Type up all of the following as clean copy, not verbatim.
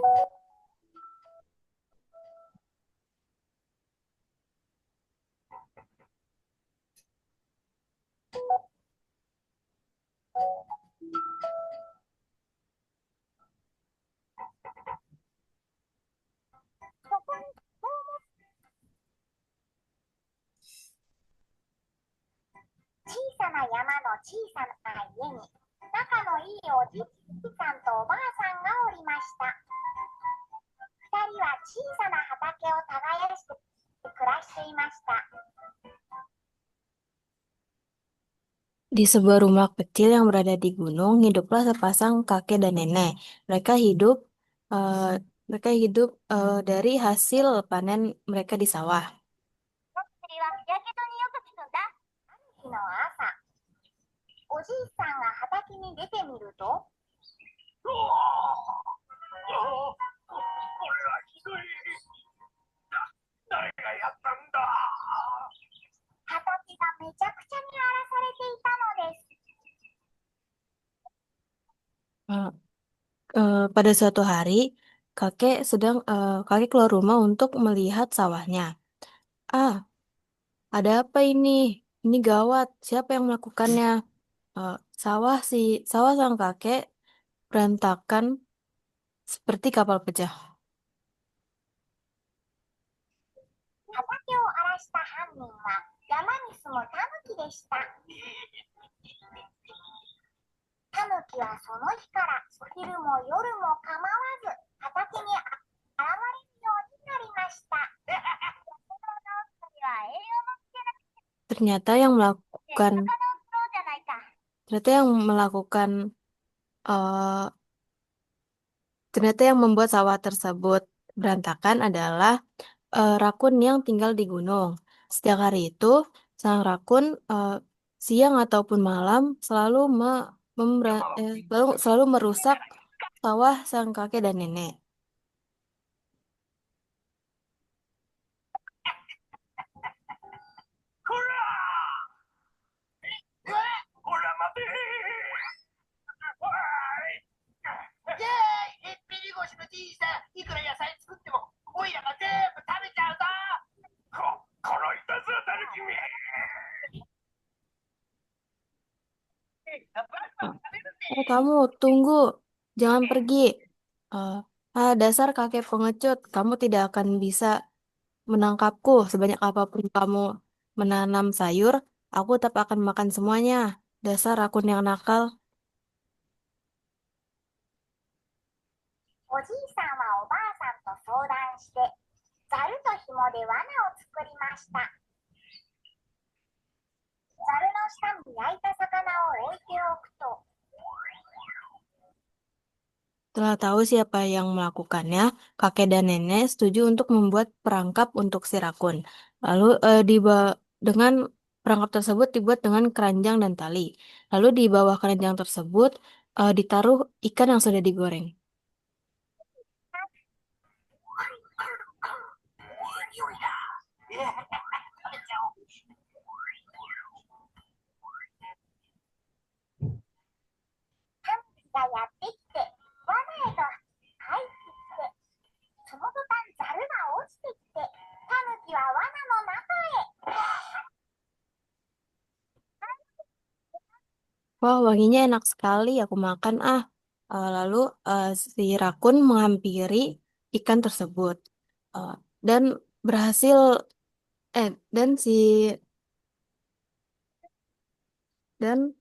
小さな山の小さな家に仲のいいおじいさんとおばあさんがおりました。二人は小さな畑を耕して暮らしていました。Di sebuah rumah kecil yang berada di gunung, hiduplah sepasang kakek dan nenek. Mereka hidup, eh, mereka hidup dari hasil panen mereka di sawah. 薬はやけどによく効くんだ。ある日の朝、おじいさんが畑に出てみると、畑がめちゃくちゃに荒らされていたのです。Eh, pada suatu hari, kakek keluar rumah untuk melihat sawahnya. Ah, ada apa ini? Ini gawat. Siapa yang melakukannya? Eh, sawah sang kakek berantakan seperti kapal pecah. 畑を荒らした犯人は山に住むタヌキでした。タヌキはその日から昼も夜も構わず畑に現れるようになりました。Ternyata yang melakukan ternyata yang melakukan eh, ternyata yang membuat sawah tersebut berantakan adalah rakun yang tinggal di gunung. Setiap hari itu, sang rakun siang ataupun malam selalu merusak sawah sang kakek dan nenek. ほら待てイエーイへっぴり腰のじいさん、いくら野菜作ってもおいらが全部食べちゃうぞ。このいたずらたぬきめ。Kamu tunggu, jangan pergi. Eh, dasar kakek pengecut, kamu tidak akan bisa menangkapku. Sebanyak apapun kamu menanam sayur, aku tetap akan makan semuanya. Dasar rakun yang nakal. おじいさんはおばあさんと相談して、ざると紐で罠を作りました。ざるの下に焼いた魚を置いておくと、Setelah tahu siapa yang melakukannya, kakek dan nenek setuju untuk membuat perangkap untuk si rakun. Lalu dengan perangkap tersebut dibuat dengan keranjang dan tali. Lalu di bawah keranjang tersebut ditaruh ikan yang sudah digoreng. タヌキがやってきて、罠へと入ってきて、その途端ざるが落ちてきて、タヌキは罠の中へ。Wah, wanginya enak sekali, aku makan ah. Lalu si rakun menghampiri ikan tersebut. Eh, dan berhasil eh dan si dan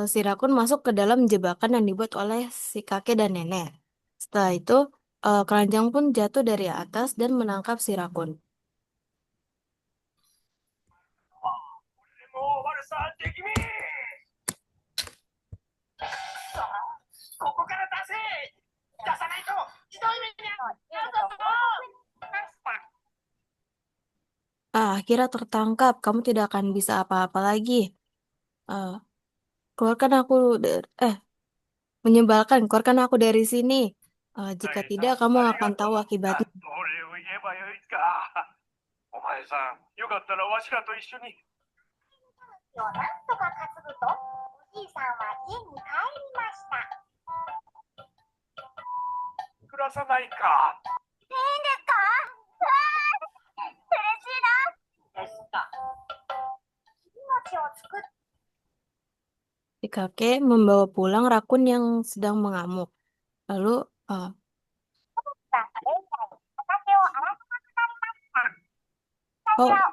si rakun masuk ke dalam jebakan yang dibuat oleh si kakek dan nenek. Setelah itu, keranjang pun jatuh dari atas dan menangkap si rakun. もう悪さできめえ。ここから出せ。出さないとひどい目に遭うぞ。Akhirnya tertangkap. Kamu tidak akan bisa apa-apa lagi. Eh, keluarkan aku, menyebalkan. Keluarkan aku dari sini. Jika tidak, kamu あり akan がとう。tahu akibatnya. どれを言えばよいか。お前さん、よかったらわしらと一緒に。なんとか担ぐと、おじいさんは家に帰りました。らさないか。いいんですか？嬉しいな。ですか。命を作っ Si kakek membawa pulang rakun yang sedang mengamuk. Lalu, たそれ以来、畑を荒らさなくなりました。私 oh, は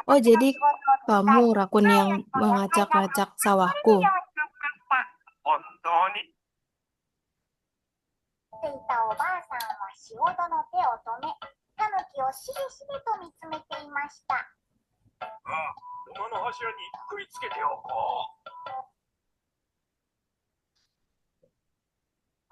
おじい eh, さんの oh 畑の jadi 仕事を手伝 kamu い、 rakun 前 yang よりも野菜がたく mengacak-ngacak さん取れる sawahku. ようになりました。本当に。っていたおばあさんは仕事の手を止め、タヌキをしげしげと見つめていました。ああ、土間の柱に食いつけておこう。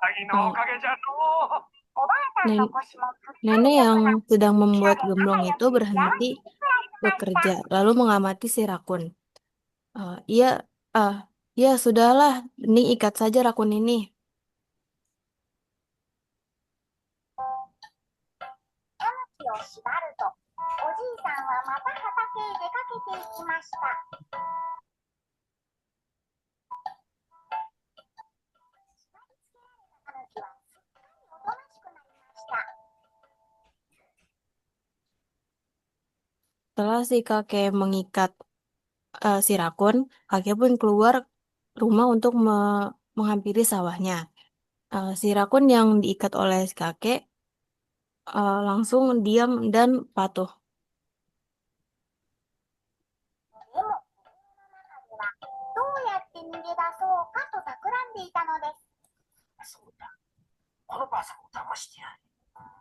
鍵のおかげじゃのう。おばあさんの Nen- 腰もすっかり Nenek 良く yang なって、 sedang みんな membuat で仲 gemblong 良 itu く幸せ berhenti に暮らしてました。 bekerja, lalu mengamati si rakun. Iya, ah, ya sudahlah, ini ikat saja rakun ini. タヌキを縛ると、おじいさんはまた畑へ出かけていきました。縛り付けられたタヌキはすっかりおとなしくなりました。 Setelah si kakek mengikat si rakun, kakek pun keluar rumah untuk menghampiri sawahnya. Si rakun yang diikat oleh si kakek langsung diam dan patuh. でも、家の中ではどうやって逃げ出そうかと企んでいたのです。そうだ。このばあさんを騙してやる。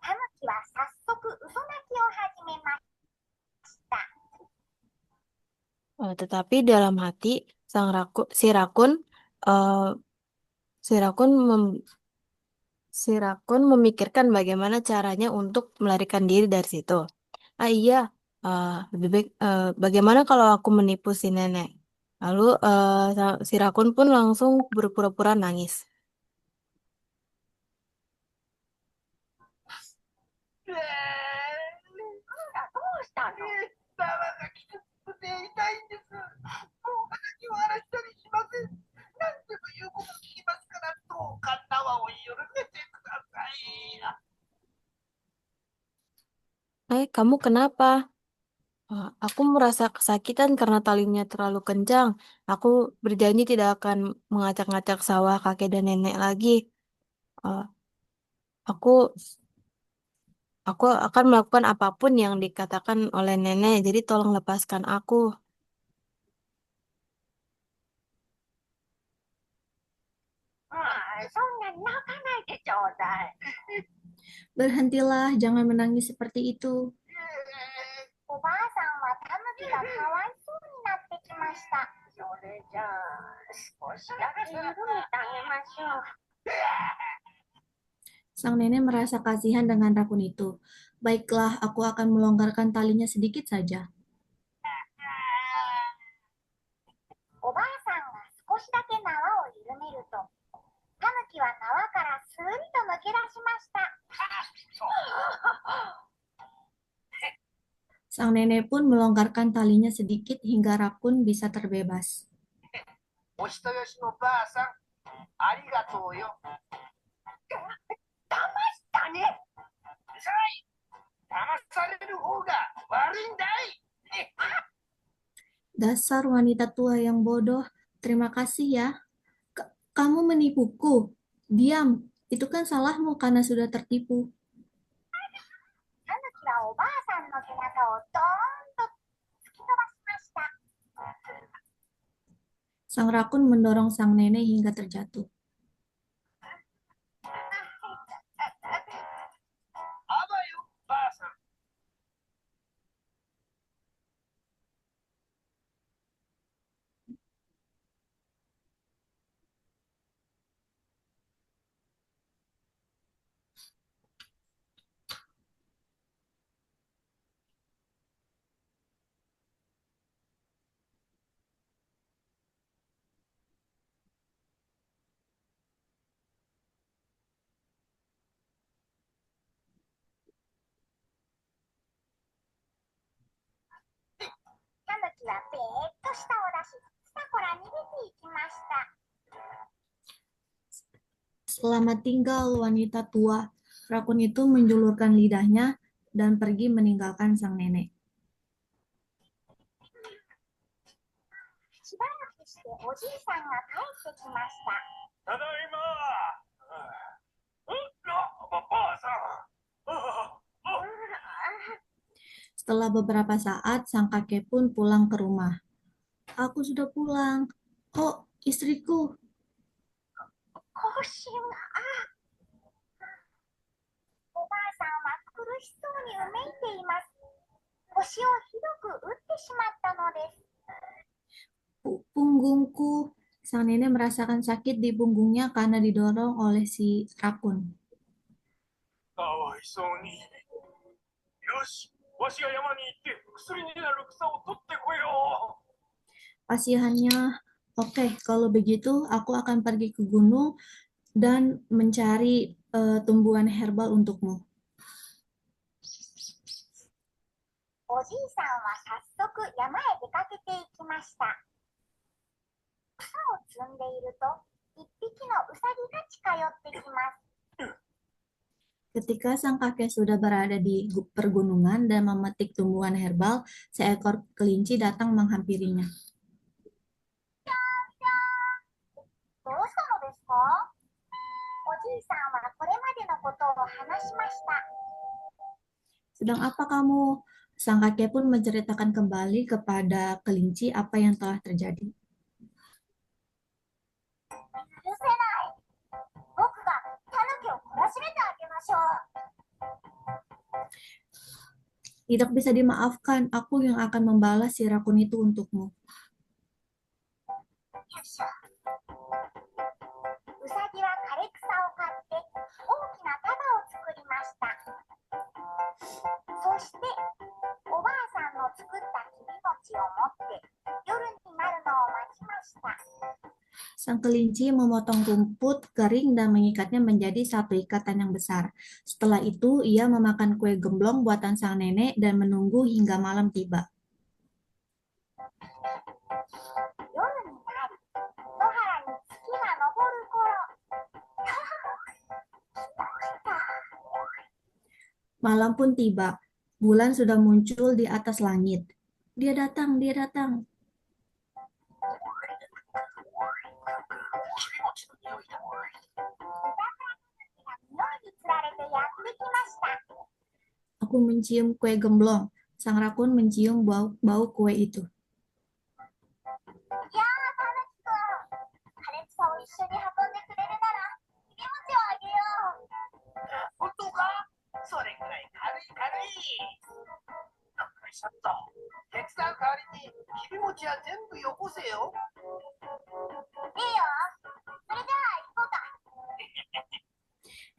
タヌキは早速嘘泣きを始めました。 Tetapi dalam hati si rakun eh, si rakun mem- si rakun memikirkan bagaimana caranya untuk melarikan diri dari situ. Iya, lebih baik bagaimana kalau aku menipu si nenek? Lalu si rakun pun langsung berpura-pura nangis. どうしたの？縄がきつくて痛いんです。もう畑を荒らしたりしません。何でも言うこと聞きますから、どうか縄を緩めてください。Kamu kenapa? Aku merasa kesakitan karena talinya terlalu kencang. Aku berjanji tidak akan mengacak-ngacak sawah kakek dan nenek lagi. Eh, aku aku akan melakukan apapun yang dikatakan oleh nenek. Jadi tolong lepaskan aku. そんなに泣かないでちょうだい。 Berhentilah, jangan menangis seperti itu. おばあさんはタヌキがかわいそうになってきました。それじゃあ、少しだけ緩めてあげましょう。 Sang nenek merasa kasihan dengan rakun itu. Baiklah, aku akan melonggarkan talinya sedikit saja. おばあさんが少しだけ縄を緩めると、タヌキは縄からスーリと抜け出しました。 Sang nenek pun melonggarkan talinya sedikit hingga rakun bisa terbebas. お人よしのばあさん、ありがとうよ。騙したね。うるさい。騙される方が悪いんだい。 Dasar wanita tua yang bodoh, terima kasih ya. Kamu menipuku. Diam, itu kan salahmu karena sudah tertipu. タヌキはおばあさんの背中をドーンと突き飛ばしました。 Sang rakun mendorong sang nenek hingga terjatuh. あばよ、ばあさん。 タヌキはべーっと舌を出し、スタコラ逃げていきました。 Selamat tinggal wanita tua. Rakun itu menjulurkan lidahnya dan pergi meninggalkan sang nenek. しばらくしておじいさんが帰ってきました。ただいま。ばあさん。Setelah beberapa saat, sang kakek pun pulang ke rumah. Aku sudah pulang. Oh, istriku. 腰が、おばあさんは苦しそうにうめいています。腰をひどく打ってしまったのです。 Punggungku. Sang nenek merasakan sakit di punggungnya karena didorong oleh si rakun. かわいそうに。よし、わしが山に行って薬になる草を取ってこよう。 Kasihannya, oke, kalau begitu aku akan pergi ke gunung dan mencari tumbuhan herbal untukmu. おじいさんは早速山へ出かけていきました。草を摘んでいると、一匹のウサギが近寄ってきます。 Ketika sang kakek sudah berada di pergunungan dan memetik tumbuhan herbal, seekor kelinci datang menghampirinya. どうしたのですか？おじいさんはこれまでのことを話しました。 Sedang apa kamu? Sang kakek pun menceritakan kembali kepada kelinci apa yang telah terjadi. 許せない。僕がタヌキを懲らしめてあげましょう。 Tidak bisa dimaafkan, aku yang akan membalas si rakun itu untukmu. よいしょ。ウサギは枯れ草を買って大きな束を作りました。そしておばあさんの作ったきび餅を持って夜になるのを待ちました。 Sang kelinci memotong rumput kering dan mengikatnya menjadi satu ikatan yang besar. Setelah itu, ia memakan kue gemblong buatan sang nenek dan menunggu hingga malam tiba. 夜になり、野原に月が昇る頃。Malam pun tiba. Bulan sudah muncul di atas langit. Dia datang, dia datang. 匂いにつられてやってきました。 Aku mencium kue gemblong. Sang rakun mencium bau kue itu. いやー、タヌキくん、枯れ草を一緒に運んでくれるなら、きび餅をあげよう。本当か？それくらい軽い。よいしょっと。手伝う代わりにきび餅は全部よこせよ。いいよ。それじゃあ行こうか。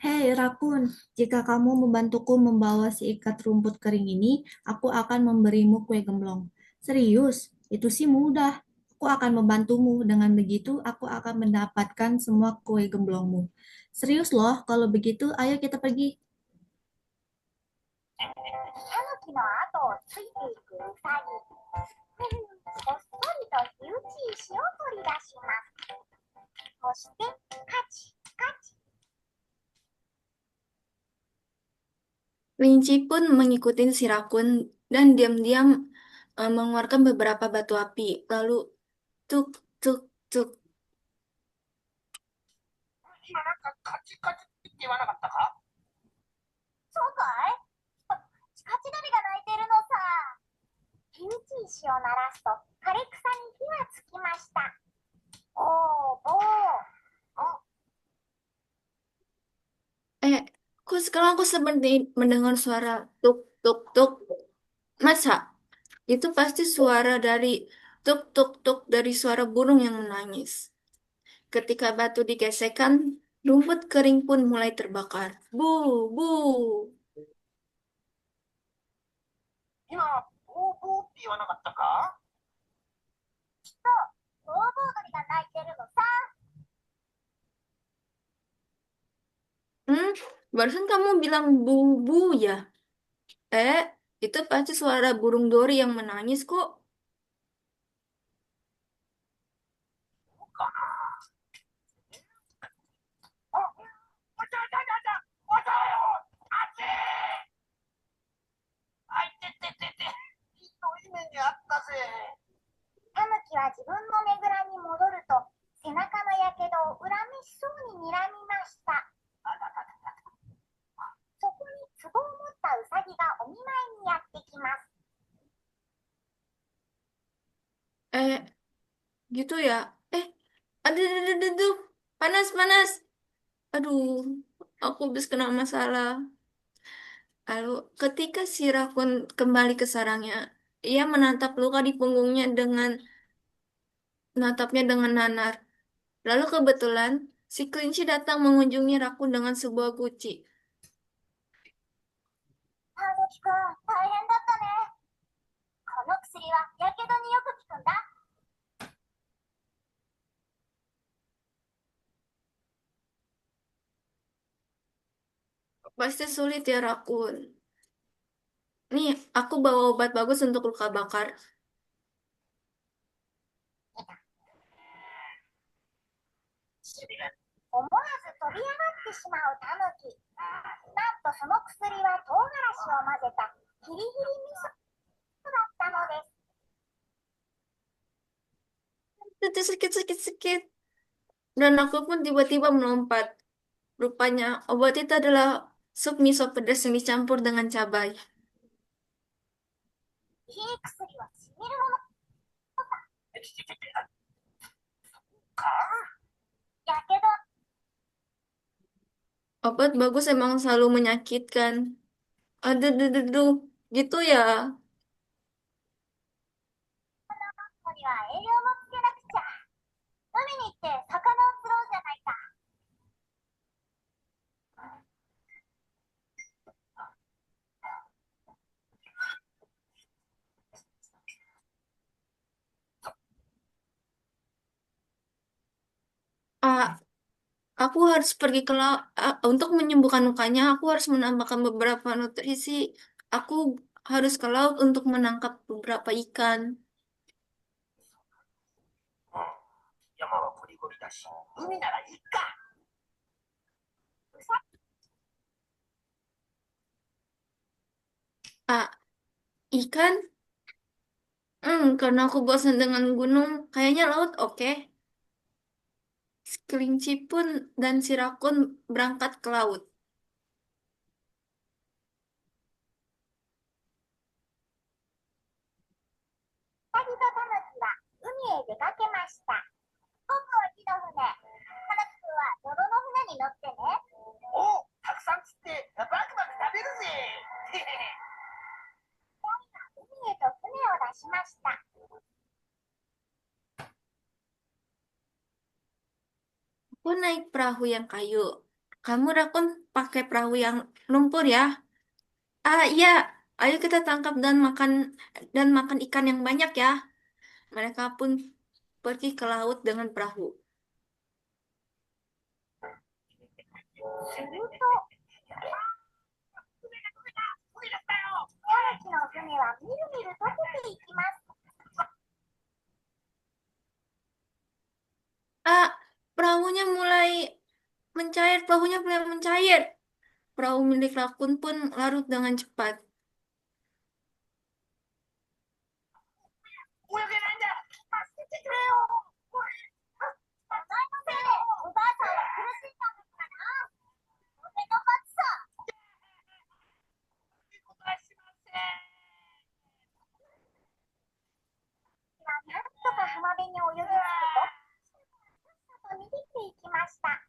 Hei rakun, jika kamu membantuku membawa si ikat rumput kering ini, aku akan memberimu kue gemblong. Serius, itu sih mudah. Aku akan membantumu. Dengan begitu, aku akan mendapatkan semua kue gemblongmu. Serius loh, kalau begitu, ayo kita pergi. タヌキの後をついていくウサギ。こっそりと火打ち石を取り出します。そしてカチカチ。 Kelinci pun mengikuti si rakun dan diam-diam mengeluarkan beberapa batu api. Lalu tuk tuk tuk. 今なんかカチカチって言わなかったか？そうかい？チカチ鳥が鳴いてるのさ。火打ち石を鳴らすと枯れ草に火がつきました。おーおー。 Kok sekarang aku seperti mendengar suara tuk tuk tuk. Masa? Itu pasti suara dari tuk tuk tuk dari suara burung yang menangis. Ketika batu digesekkan, rumput kering pun mulai terbakar. Bu, bu. 今ボーボーって言わなかったか？ボーボー鳥が鳴いてるのさ。 Barusan kamu bilang bu, bu ya? Itu pasti suara burung dori yang menangis kok. あ、あたあたあたあたよ。Gitu ya. Eh, aduh, aduh, aduh, aduh. Panas, panas. Aduh, aku habis kena masalah. Lalu, ketika si Rakun kembali ke sarangnya, ia menatap luka di punggungnya dengan menatapnya dengan nanar. Lalu kebetulan, si kelinci datang mengunjungi Rakun dengan sebuah guci. たぬきくん、大変だったね。この薬はやけどによく効くんだ。Pasti sulit ya, Rakun. Nih, aku bawa obat bagus untuk luka bakar. 思わず飛び上がってしまうタヌキ。なんとその薬は唐辛子を混ぜたヒリヒリ味噌だったのです。Itu sakit, sakit, sakit. Dan aku pun tiba-tiba melompat. Rupanya, obat itu adalah sup miso pedas yang dicampur dengan cabai. いい薬はしみるもの。やけど Obat bagus emang selalu menyakitkan. Aduh, aduh, aduh, aduh. Gitu ya. には栄養もつけなくちゃ。海に行って魚を釣ろうじゃないか。Ah, aku harus pergi ke laut. Untuk menyembuhkan lukanya, aku harus menambahkan beberapa nutrisi. Aku harus ke laut untuk menangkap beberapa ikan. 山はゴリゴリだし、海ならいいか。Ah, ikan? Karena aku bosan dengan gunung, kayaknya laut oke. Kelinci pun dan si rakun berangkat ke laut. ウサギとタヌキは海へ出かけました。僕は木の船。タヌキくんは泥の船に乗ってね。おたくさん釣ってバクバク食べるぜ。海へと船を出しました。 Aku naik perahu yang kayu. Kamu rakun pakai perahu yang lumpur ya? Ah iya, ayo kita tangkap dan makan ikan yang banyak ya. Mereka pun pergi ke laut dengan perahu. すると、タヌキの船はみるみる溶けていきます。 Ah, perahunya mulai mencair. Perahu milik rakun pun larut dengan cepat. 泳げないんだ。助けてくれよ。お前のせいでおばあさんは苦しんだのかな。俺の罰さ。ことはしません。なんとか浜辺に泳ぎ着くと、さっさと逃げていきました。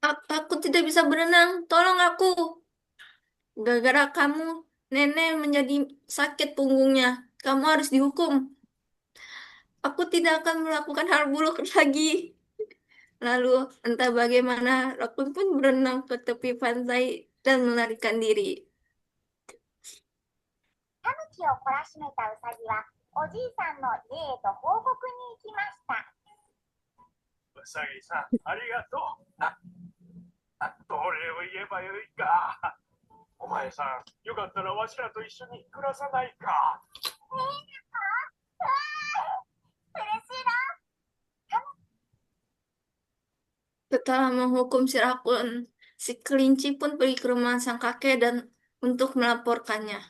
Aku tidak bisa berenang, tolong aku. Gara-gara kamu, nenek menjadi sakit punggungnya. Kamu harus dihukum. Aku tidak akan melakukan hal buruk lagi. Lalu, entah bagaimana, Rakun pun berenang ke tepi pantai dan melarikan diri. タヌキを懲らしめたウサギはおじいさんの家へと報告に行きました。うさぎさん、ありがとう。どれを言えばよいか。お前さん、よかったらわしらと一緒に暮らさないか。いいですか？嬉しいな。 Setelah menghukum si Rakun, si kelinci pun pergi ke rumah sang kakek dan untuk melaporkannya.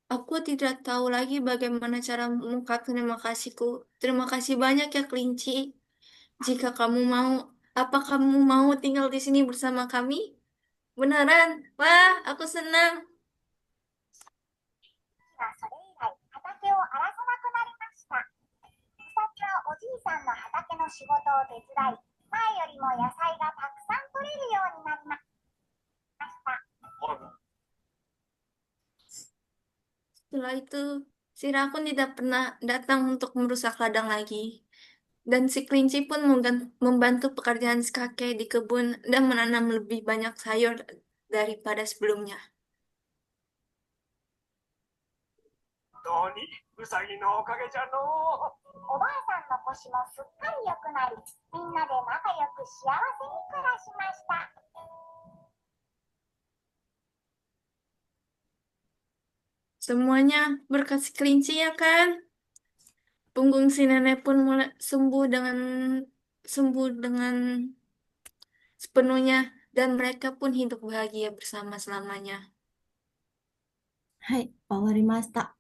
Aku tidak tahu lagi bagaimana cara mengungkap terima kasihku. Terima kasih banyak ya kelinci. Jika kamu mau, apa kamu mau tinggal di sini bersama kami? Beneran? Wah, aku senang. を荒らさなくなりました。ウサギはおじいさんの畑の仕事を手伝い、前よりも野菜がたくさん取れるようになりました。 Setelah itu, si rakun tidak pernah datang untuk merusak ladang lagi. Dan si kelinci pun membantu pekerjaan si kakek di kebun dan menanam lebih banyak sayur daripada sebelumnya. 本当にウサギのおかげじゃのう。おばあさんの腰もすっかり良くなり、みんなで仲良く幸せに暮らしました。 Semuanya berkat si kelinci ya kan? Punggung si nenek pun mulai sembuh dengan sepenuhnya dan mereka pun hidup bahagia bersama selamanya. はい、終わりました。